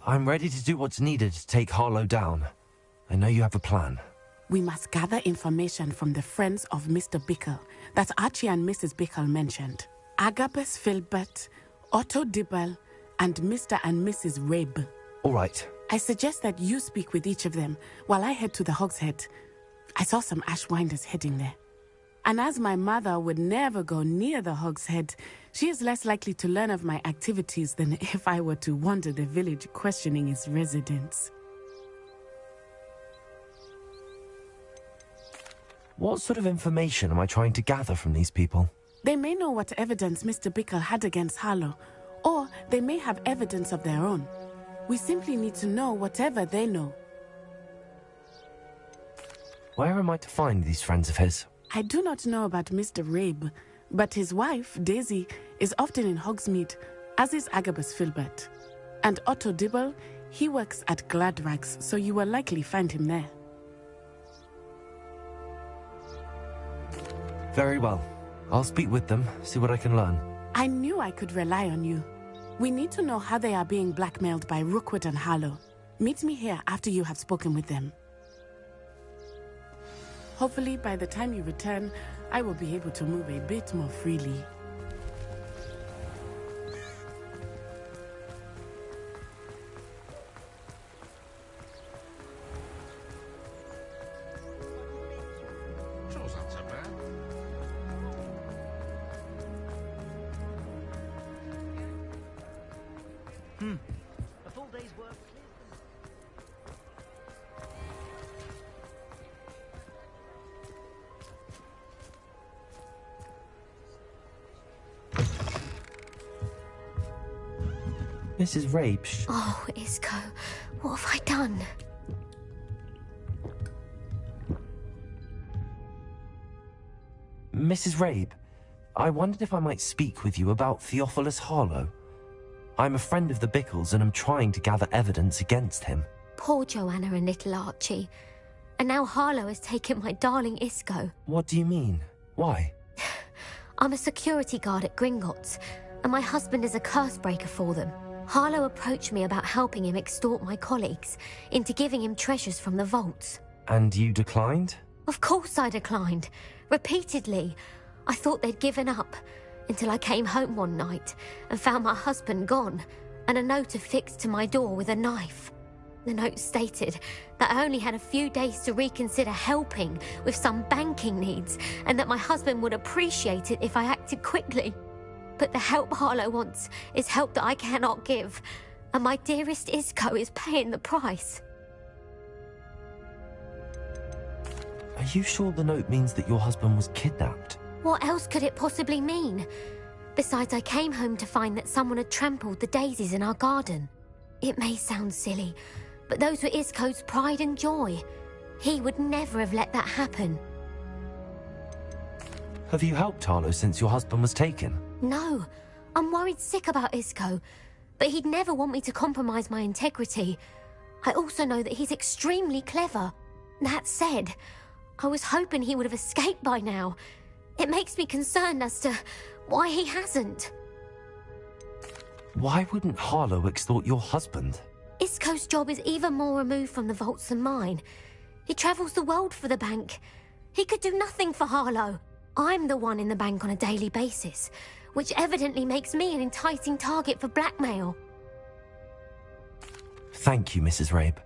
I'm ready to do what's needed to take Harlow down. I know you have a plan. We must gather information from the friends of Mr. Bickle that Archie and Mrs. Bickle mentioned. Agabus Filbert, Otto Dibble, and Mr. and Mrs. Rabe. All right. I suggest that you speak with each of them while I head to the Hog's Head. I saw some Ashwinders heading there. And as my mother would never go near the Hog's Head, she is less likely to learn of my activities than if I were to wander the village questioning its residents. What sort of information am I trying to gather from these people? They may know what evidence Mr. Bickle had against Harlow, or they may have evidence of their own. We simply need to know whatever they know. Where am I to find these friends of his? I do not know about Mr. Rabe, but his wife, Daisy, is often in Hogsmeade, as is Agabus Filbert. And Otto Dibble, he works at Gladrags, so you will likely find him there. Very well. I'll speak with them, see what I can learn. I knew I could rely on you. We need to know how they are being blackmailed by Rookwood and Harlow. Meet me here after you have spoken with them. Hopefully, by the time you return, I will be able to move a bit more freely. A full day's work. Mrs. Rabe. Oh, Isco, what have I done? Mrs. Rabe, I wondered if I might speak with you about Theophilus Harlow. I'm a friend of the Bickles and I'm trying to gather evidence against him. Poor Joanna and little Archie. And now Harlow has taken my darling Isco. What do you mean? Why? I'm a security guard at Gringotts, and my husband is a curse breaker for them. Harlow approached me about helping him extort my colleagues into giving him treasures from the vaults. And you declined? Of course I declined. Repeatedly. I thought they'd given up, until I came home one night and found my husband gone, and a note affixed to my door with a knife. The note stated that I only had a few days to reconsider helping with some banking needs, and that my husband would appreciate it if I acted quickly. But the help Harlow wants is help that I cannot give, and my dearest Isco is paying the price. Are you sure the note means that your husband was kidnapped? What else could it possibly mean? Besides, I came home to find that someone had trampled the daisies in our garden. It may sound silly, but those were Isco's pride and joy. He would never have let that happen. Have you helped Harlow since your husband was taken? No, I'm worried sick about Isco, but he'd never want me to compromise my integrity. I also know that he's extremely clever. That said, I was hoping he would have escaped by now. It makes me concerned as to why he hasn't. Why wouldn't Harlow extort your husband? Isco's job is even more removed from the vaults than mine. He travels the world for the bank. He could do nothing for Harlow. I'm the one in the bank on a daily basis, which evidently makes me an enticing target for blackmail. Thank you, Mrs. Rabe.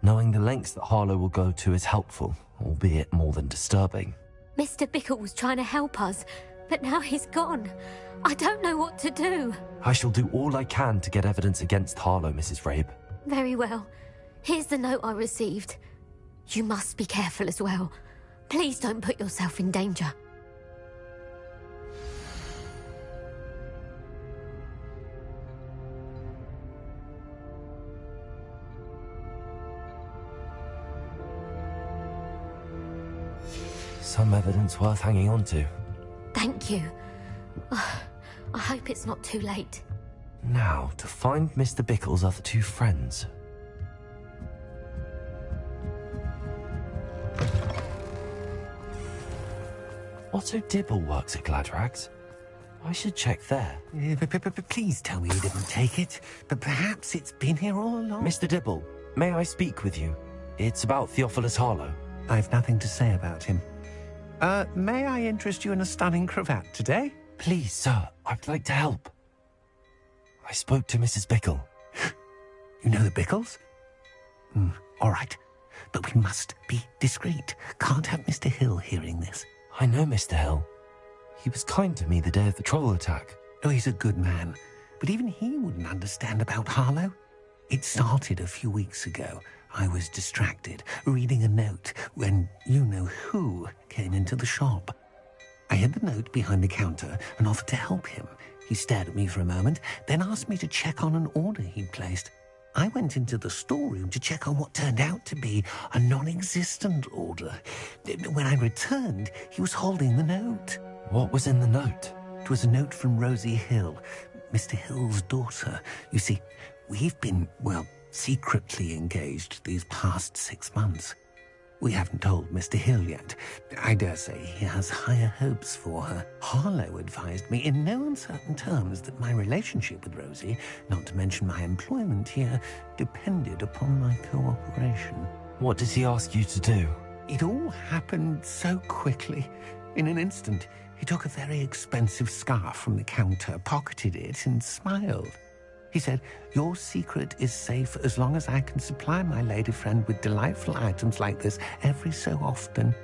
Knowing the lengths that Harlow will go to is helpful, albeit more than disturbing. Mr. Bickle was trying to help us, but now he's gone. I don't know what to do. I shall do all I can to get evidence against Harlow, Mrs. Rabe. Very well. Here's the note I received. You must be careful as well. Please don't put yourself in danger. Some evidence worth hanging on to. Thank you. I hope it's not too late. Now, to find Mr. Bickle's other two friends. Otto Dibble works at Gladrags. I should check there. Please tell me you didn't take it. But perhaps it's been here all along. Mr. Dibble, may I speak with you? It's about Theophilus Harlow. I've nothing to say about him. May I interest you in a stunning cravat today? Please, sir, I'd like to help. I spoke to Mrs. Bickle. You know the Bickles? All right. But we must be discreet. Can't have Mr. Hill hearing this. I know Mr. Hill. He was kind to me the day of the troll attack. Oh, he's a good man. But even he wouldn't understand about Harlow. It started a few weeks ago. I was distracted, reading a note, when you-know-who came into the shop. I hid the note behind the counter and offered to help him. He stared at me for a moment, then asked me to check on an order he'd placed. I went into the storeroom to check on what turned out to be a non-existent order. When I returned, he was holding the note. What was in the note? It was a note from Rosie Hill, Mr. Hill's daughter. You see, we've been, secretly engaged these past 6 months. We haven't told Mr. Hill yet. I dare say he has higher hopes for her. Harlow advised me in no uncertain terms that my relationship with Rosie, not to mention my employment here, depended upon my cooperation. What did he ask you to do? It all happened so quickly. In an instant, he took a very expensive scarf from the counter, pocketed it, and smiled. He said, "Your secret is safe as long as I can supply my lady friend with delightful items like this every so often."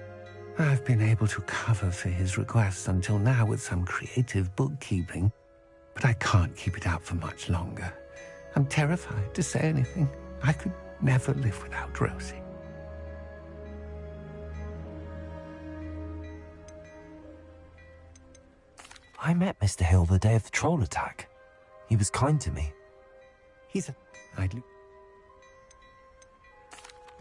I've been able to cover for his requests until now with some creative bookkeeping, but I can't keep it up for much longer. I'm terrified to say anything. I could never live without Rosie. I met Mr. Hill the day of the troll attack. He was kind to me.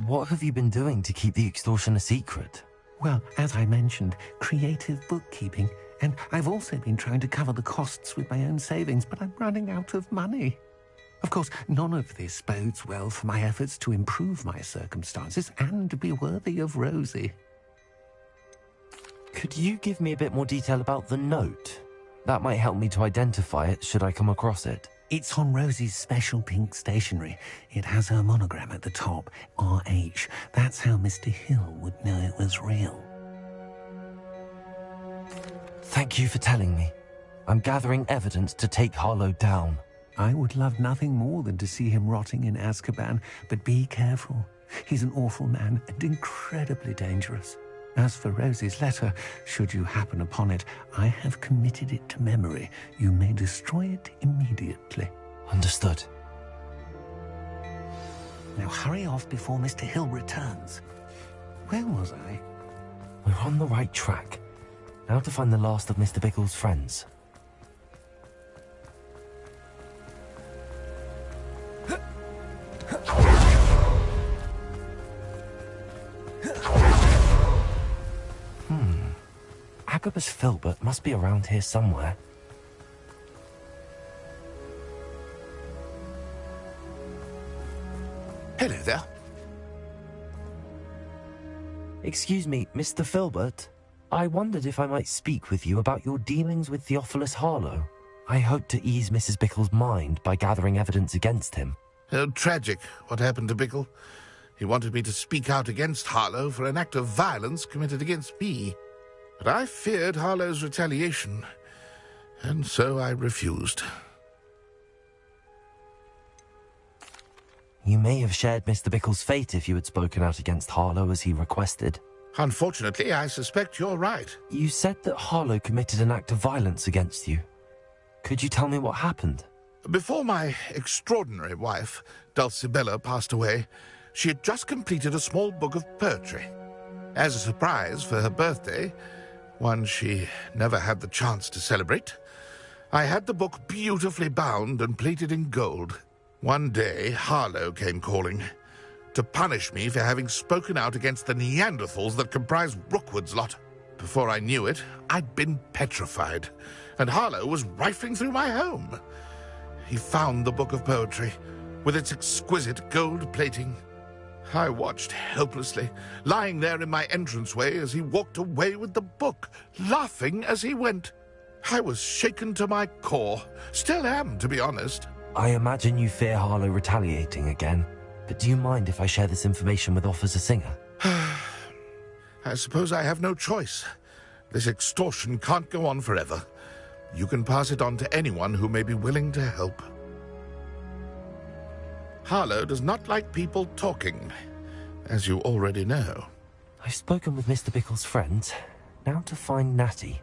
What have you been doing to keep the extortion a secret? Well, as I mentioned, creative bookkeeping. And I've also been trying to cover the costs with my own savings, but I'm running out of money. Of course, none of this bodes well for my efforts to improve my circumstances and be worthy of Rosie. Could you give me a bit more detail about the note? That might help me to identify it should I come across it. It's on Rosie's special pink stationery. It has her monogram at the top, RH. That's how Mr. Hill would know it was real. Thank you for telling me. I'm gathering evidence to take Harlow down. I would love nothing more than to see him rotting in Azkaban, but be careful. He's an awful man and incredibly dangerous. As for Rosie's letter, should you happen upon it, I have committed it to memory. You may destroy it immediately. Understood. Now hurry off before Mr. Hill returns. Where was I? We're on the right track. Now to find the last of Mr. Bickle's friends. Agabus Filbert must be around here somewhere. Hello there. Excuse me, Mr. Filbert. I wondered if I might speak with you about your dealings with Theophilus Harlow. I hope to ease Mrs. Bickle's mind by gathering evidence against him. Tragic, what happened to Bickle. He wanted me to speak out against Harlow for an act of violence committed against me. But I feared Harlow's retaliation, and so I refused. You may have shared Mr. Bickle's fate if you had spoken out against Harlow as he requested. Unfortunately, I suspect you're right. You said that Harlow committed an act of violence against you. Could you tell me what happened? Before my extraordinary wife, Dulcibella, passed away, she had just completed a small book of poetry. As a surprise for her birthday, one she never had the chance to celebrate, I had the book beautifully bound and plated in gold. One day, Harlow came calling to punish me for having spoken out against the Neanderthals that comprise Rookwood's lot. Before I knew it, I'd been petrified, and Harlow was rifling through my home. He found the book of poetry, with its exquisite gold plating. I watched helplessly, lying there in my entranceway as he walked away with the book, laughing as he went. I was shaken to my core. Still am, to be honest. I imagine you fear Harlow retaliating again, but do you mind if I share this information with Officer Singer? I suppose I have no choice. This extortion can't go on forever. You can pass it on to anyone who may be willing to help. Harlow does not like people talking, as you already know. I've spoken with Mr. Bickle's friends. Now to find Natty.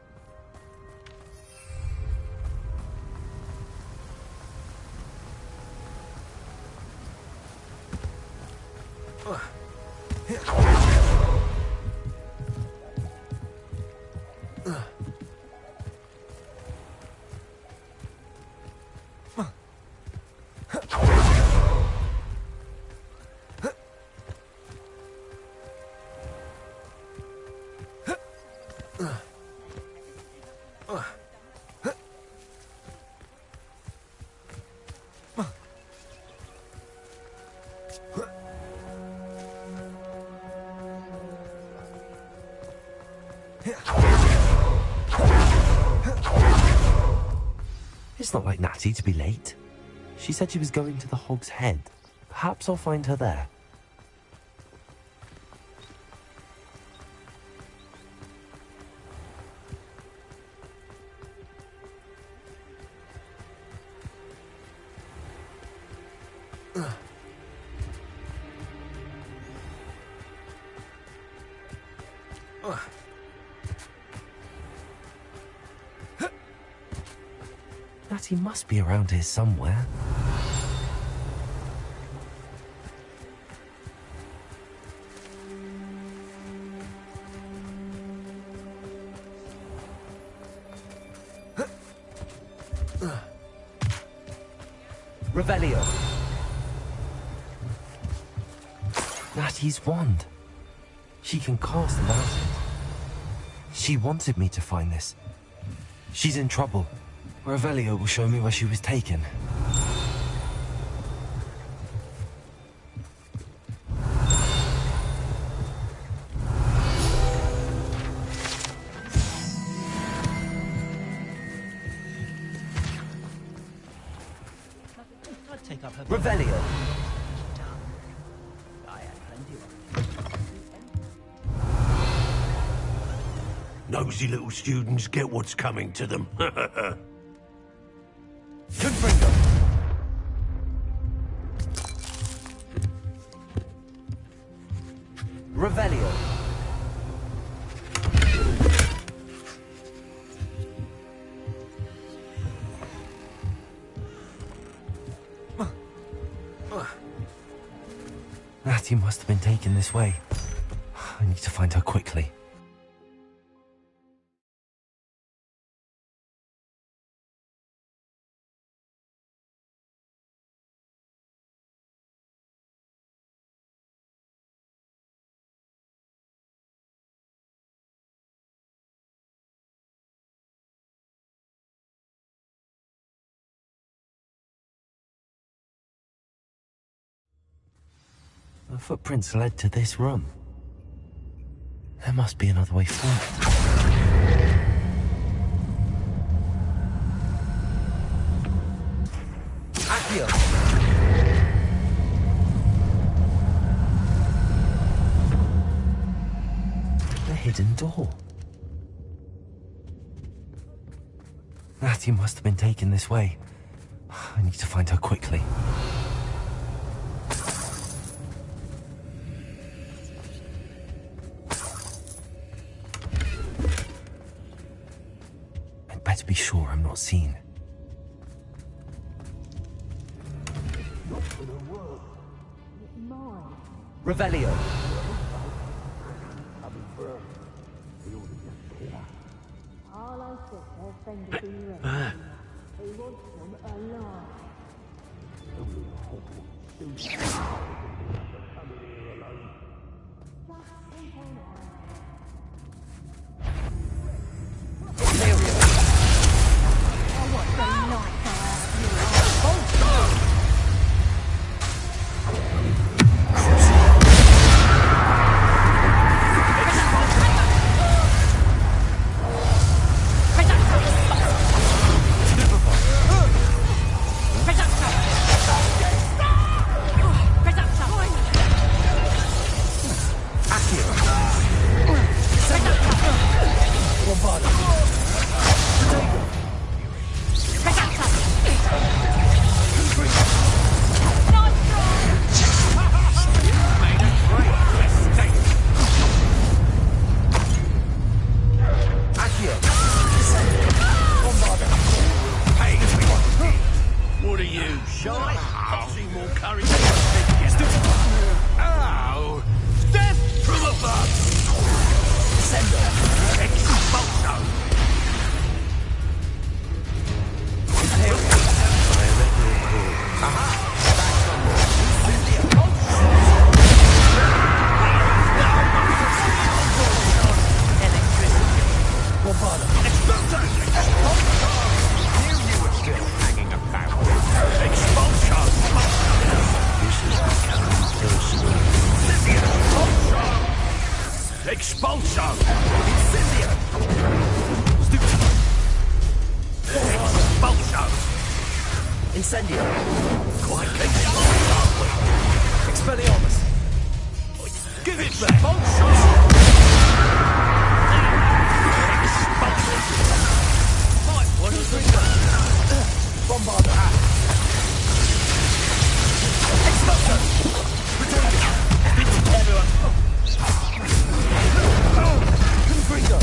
It's not like Natty to be late. She said she was going to the Hog's Head. Perhaps I'll find her there. Natty must be around here somewhere. Revelio. Natty's wand. She can cast without it. She wanted me to find this. She's in trouble. Revelio will show me where she was taken. Revelio. Nosy little students get what's coming to them. Confringo. Revelio. Natty must have been taken this way. I need to find her quickly. The footprints led to this room. There must be another way forward. Accio! The hidden door. Natty must have been taken this way. I need to find her quickly. Better be sure I'm not seen. Revelio. I've seen more courage than you think. Ow! Death from above! Sender! Expulso! Expulso! Incendio! Expulso! Incendio! Quite capable, aren't we? Expelliarmus! Give it back! Expulso! Expulso! Might want to bring that. Bombarda! Expulso! Return it! Everyone! Confringo!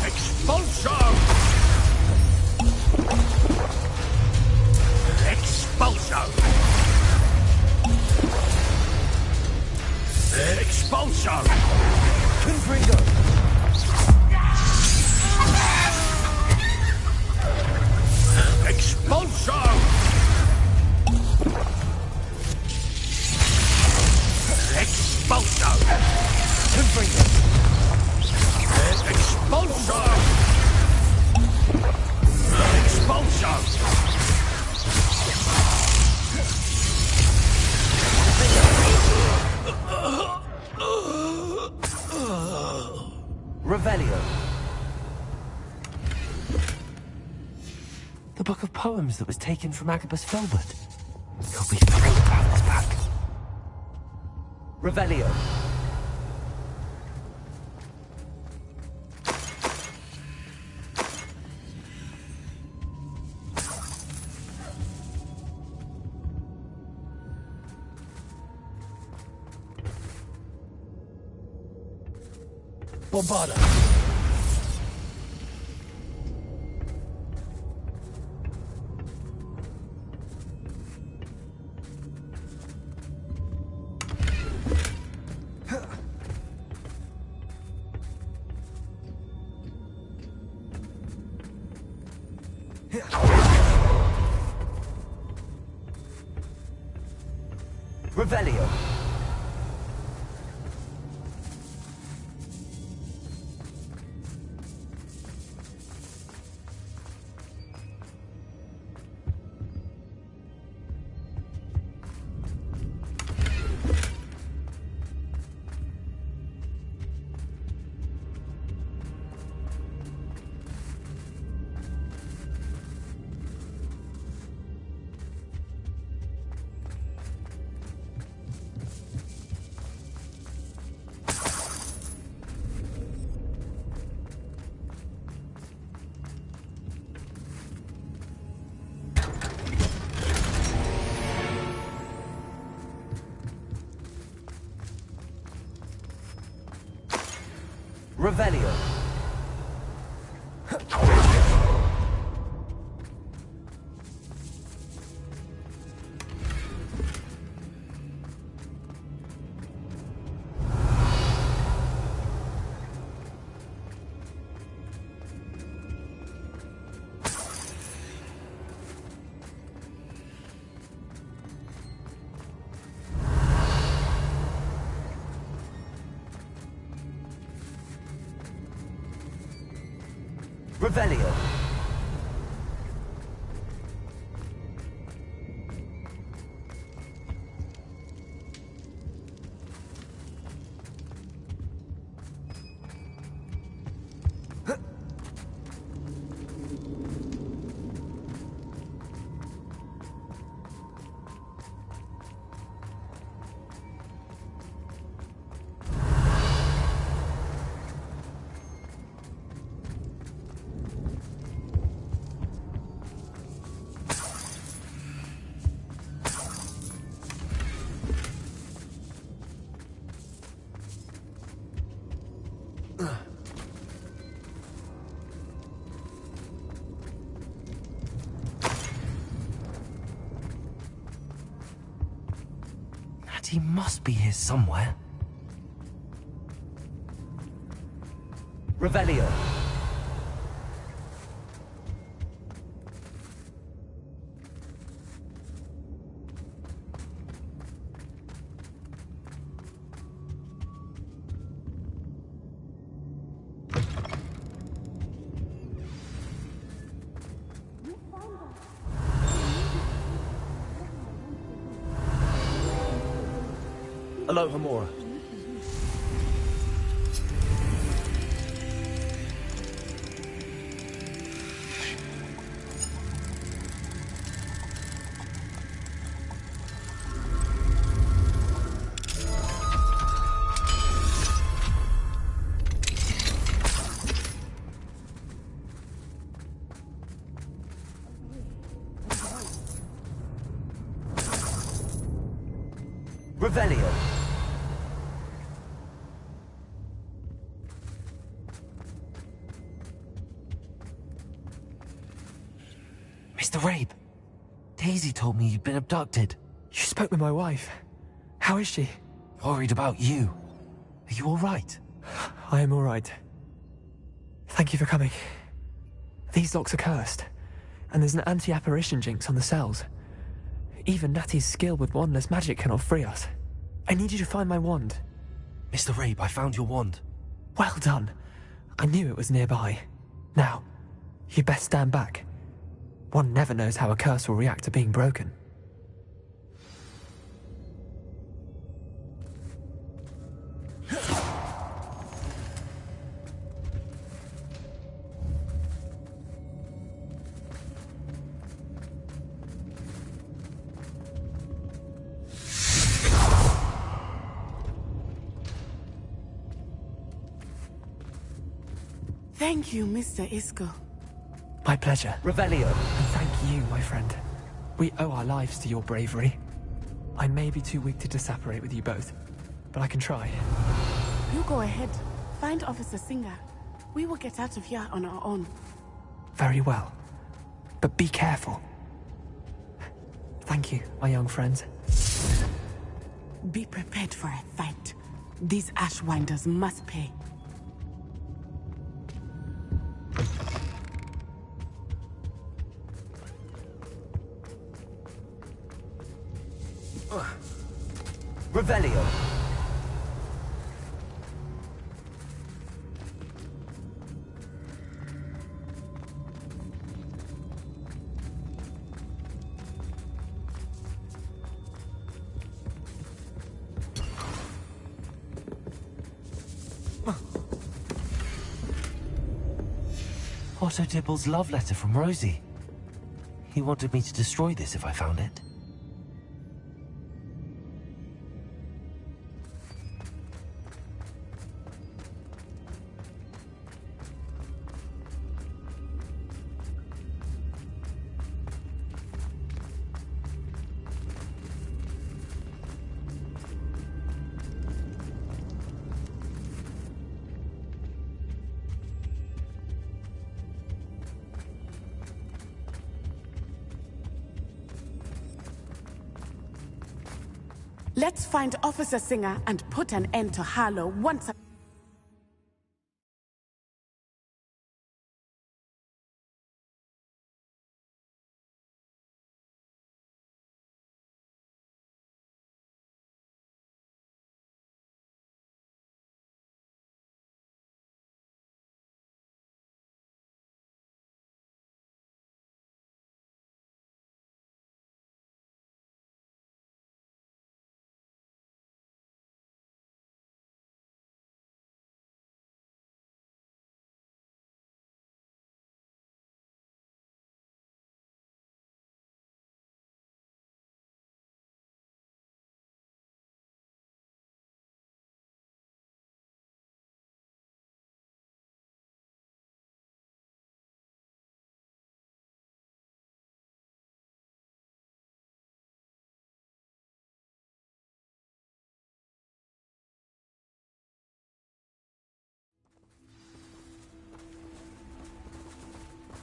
Expulso! Expulso! Expulso! Confringo! Expulso! Expulso! Confringo! Expulso! Expulso! Revelio. The book of poems that was taken from Agabus Filbert. He'll be thrilled to have this back. Revelio. Bombarda! Revelio. Revelio. Revelio. He must be here somewhere. Revelio. Hello, Hamura. Revelio. Mr. Rabe, Daisy told me you'd been abducted. You spoke with my wife. How is she? Worried about you. Are you all right? I am all right. Thank you for coming. These locks are cursed, and there's an anti-apparition jinx on the cells. Even Natty's skill with wandless magic cannot free us. I need you to find my wand. Mr. Rabe, I found your wand. Well done. I knew it was nearby. Now, you best stand back. One never knows how a curse will react to being broken. Thank you, Mr. Isco. My pleasure. Revelio. And thank you, my friend. We owe our lives to your bravery. I may be too weak to disapparate with you both, but I can try. You go ahead. Find Officer Singer. We will get out of here on our own. Very well. But be careful. Thank you, my young friends. Be prepared for a fight. These Ashwinders must pay. Revelio. Otto Dibble's love letter from Rosie. He wanted me to destroy this if I found it. Let's find Officer Singer and put an end to Harlow once and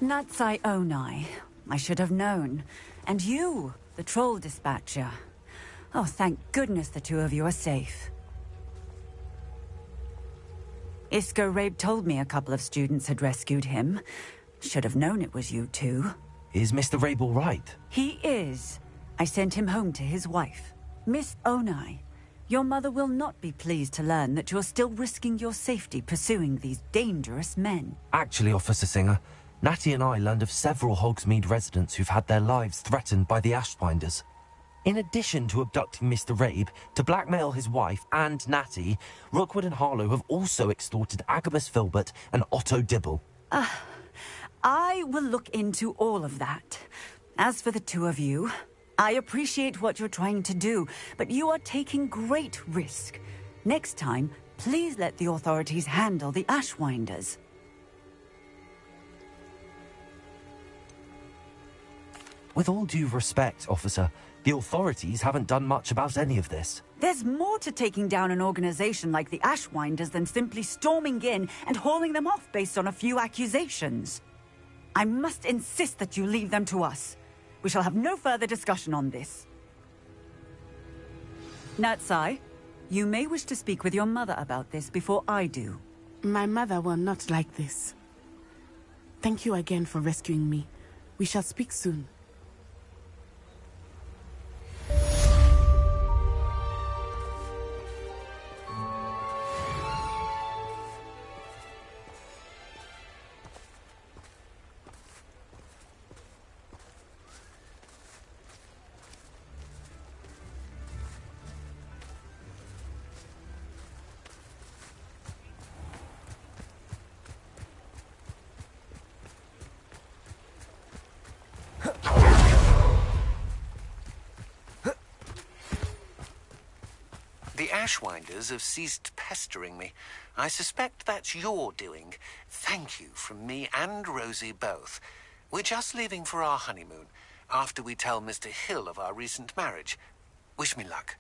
Natsai Onai. I should have known. And you, the troll dispatcher. Oh, thank goodness the two of you are safe. Isco Rabe told me a couple of students had rescued him. Should have known it was you two. Is Mr. Rabe all right? He is. I sent him home to his wife. Miss Onai, your mother will not be pleased to learn that you're still risking your safety pursuing these dangerous men. Actually, Officer Singer, Natty and I learned of several Hogsmeade residents who've had their lives threatened by the Ashwinders. In addition to abducting Mr. Rabe to blackmail his wife and Natty, Rookwood and Harlow have also extorted Agabus Filbert and Otto Dibble. I will look into all of that. As for the two of you, I appreciate what you're trying to do, but you are taking great risk. Next time, please let the authorities handle the Ashwinders. With all due respect, officer, the authorities haven't done much about any of this. There's more to taking down an organization like the Ashwinders than simply storming in and hauling them off based on a few accusations. I must insist that you leave them to us. We shall have no further discussion on this. Natsai, you may wish to speak with your mother about this before I do. My mother will not like this. Thank you again for rescuing me. We shall speak soon. The Ashwinders have ceased pestering me. I suspect that's your doing. Thank you from me and Rosie both. We're just leaving for our honeymoon, after we tell Mr. Hill of our recent marriage. Wish me luck.